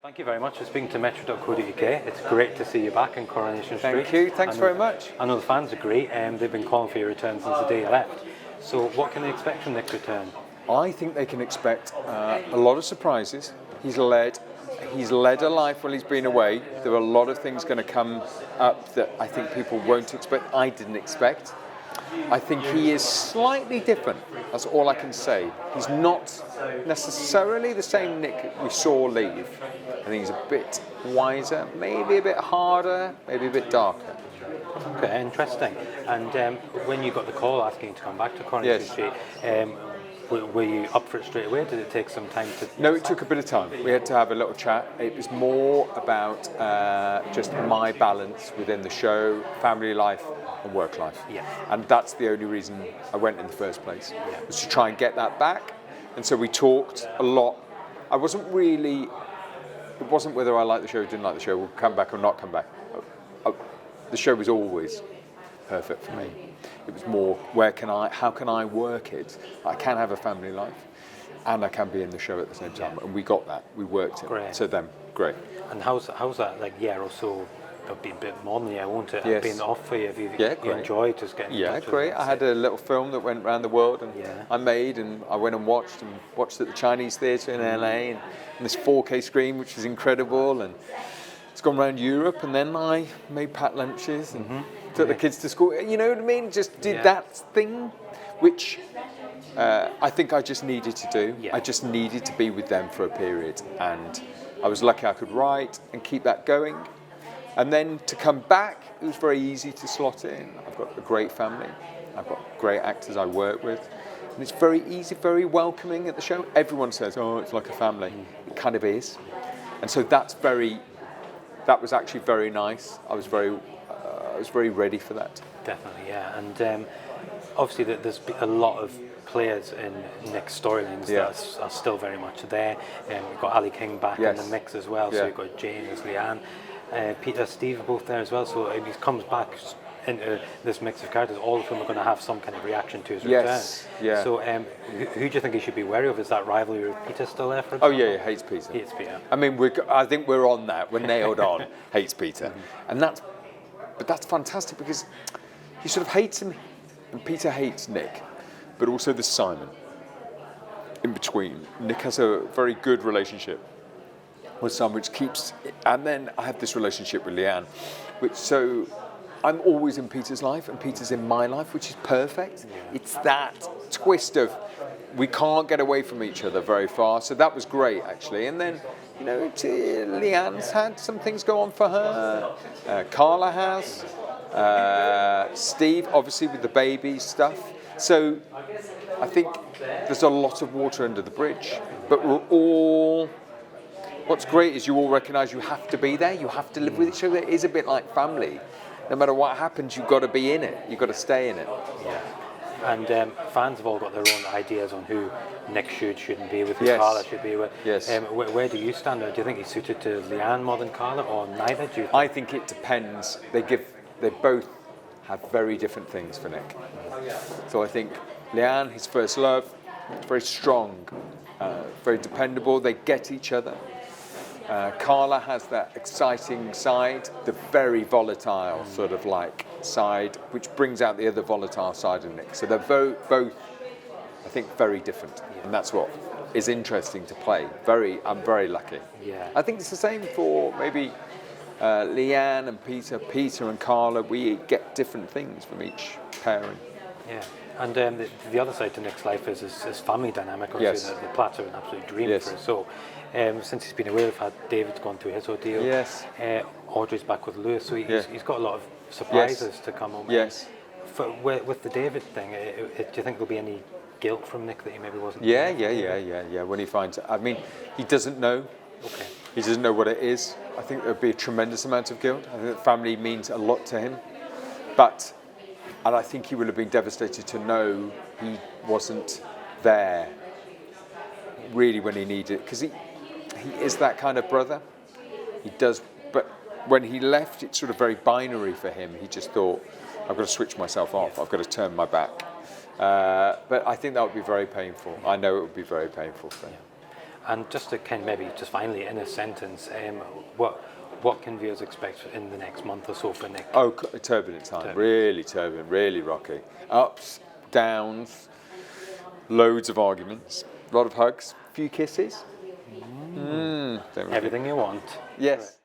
Thank you very much for speaking to Metro.co.uk. It's great to see you back in Coronation Street. Thank you, thanks very much. I know the fans agree, and they've been calling for your return since the day you left. So what can they expect from Nick's return? I think they can expect a lot of surprises. He's led a life while he's been away. There are a lot of things going to come up that I think people won't expect. I didn't expect. I think he is slightly different. That's all I can say. He's not necessarily the same Nick we saw leave. I think he's a bit wiser, maybe a bit harder, maybe a bit darker. Okay, interesting. And when you got the call asking you to come back to Coronation Street, were you up for it straight away? Did it take some time to... No, it took a bit of time. We had to have a little chat. It was more about just my balance within the show, family life and work life. Yeah. And that's the only reason I went in the first place, was to try and get that back. And so we talked a lot. It wasn't whether I liked the show or didn't like the show, we'll come back or not come back. The show was always perfect for me. It was more, how can I work it? I can have a family life and I can be in the show at the same time. And we got that, we worked it. Great. So then, great. And how's that, like, year or so, it'll be a bit more than a year, won't it? Yes. Been off for you, have you Great. enjoyed just getting in touch with Great. it? I had a little film that went around the world and I made, and I went and watched at the Chinese Theatre in LA and this 4K screen, which was incredible, and it's gone around Europe, and then I made packed lunches and took the kids to school. You know what I mean? Just did that thing, which I think I just needed to do. Yeah. I just needed to be with them for a period, and I was lucky I could write and keep that going. And then to come back, it was very easy to slot in. I've got a great family. I've got great actors I work with. And it's very easy, very welcoming at the show. Everyone says, oh, it's like a family. It kind of is. And so that was actually very nice. I was very ready for that. Definitely, yeah. And obviously there's a lot of players in Nick's storylines that are still very much there. We've got Ali King back in the mix as well. So you've got James, Leanne, Peter, Steve both there as well. So if he comes back into this mix of characters, all of whom are going to have some kind of reaction to his return. Yeah. So who do you think he should be wary of? Is that rivalry with Peter still there, for example? Oh yeah, he hates Peter. Hates Peter. I mean, I think we're on that. We're nailed on. Hates Peter. And that's fantastic because he sort of hates him, and Peter hates Nick, but also there's Simon in between. Nick has a very good relationship with Simon, which keeps, and then I have this relationship with Leanne, so I'm always in Peter's life and Peter's in my life, which is perfect. It's that twist of we can't get away from each other very far, so that was great actually. And then, you know, Leanne's had some things go on for her. Carla has. Steve, obviously, with the baby stuff. So I think there's a lot of water under the bridge, but we're all... What's great is you all recognise you have to be there, you have to live with each other. It is a bit like family. No matter what happens, you've got to be in it, you've got to stay in it. Yeah. And fans have all got their own ideas on who Nick shouldn't be with, who Carla should be with. Yes. Where do you stand? Do you think he's suited to Leanne more than Carla, or neither? Do you think? I think it depends. They both have very different things for Nick. So I think Leanne, his first love, very strong, very dependable. They get each other. Carla has that exciting side, the very volatile sort of like side, which brings out the other volatile side of Nick. So they're both, I think, very different, and that's what is interesting to play. I'm very lucky. Yeah. I think it's the same for maybe Leanne and Peter and Carla. We get different things from each pairing. Yeah. And the other side to Nick's life is his family dynamic. Obviously, the Platts are an absolute dream for us. So, since he's been away, we've had David's gone through his ordeal. Yes. Audrey's back with Lewis, so he's got a lot of surprises to come on. Yes. With the David thing, do you think there'll be any guilt from Nick that he maybe wasn't? Yeah. When he finds it, I mean, he doesn't know. Okay. He doesn't know what it is. I think there'd be a tremendous amount of guilt. I think that family means a lot to him, and I think he would have been devastated to know he wasn't there really when he needed it, because he is that kind of brother. He does, but when he left, it's sort of very binary for him. He just thought, I've got to switch myself off. I've got to turn my back. But I think that would be very painful. I know it would be very painful for him. And just to kind of maybe just finally in a sentence, what can viewers expect in the next month or so for Nick? Oh, turbulent time. Really turbulent, really rocky. Ups, downs, loads of arguments, a lot of hugs, a few kisses. Everything you want. Yes.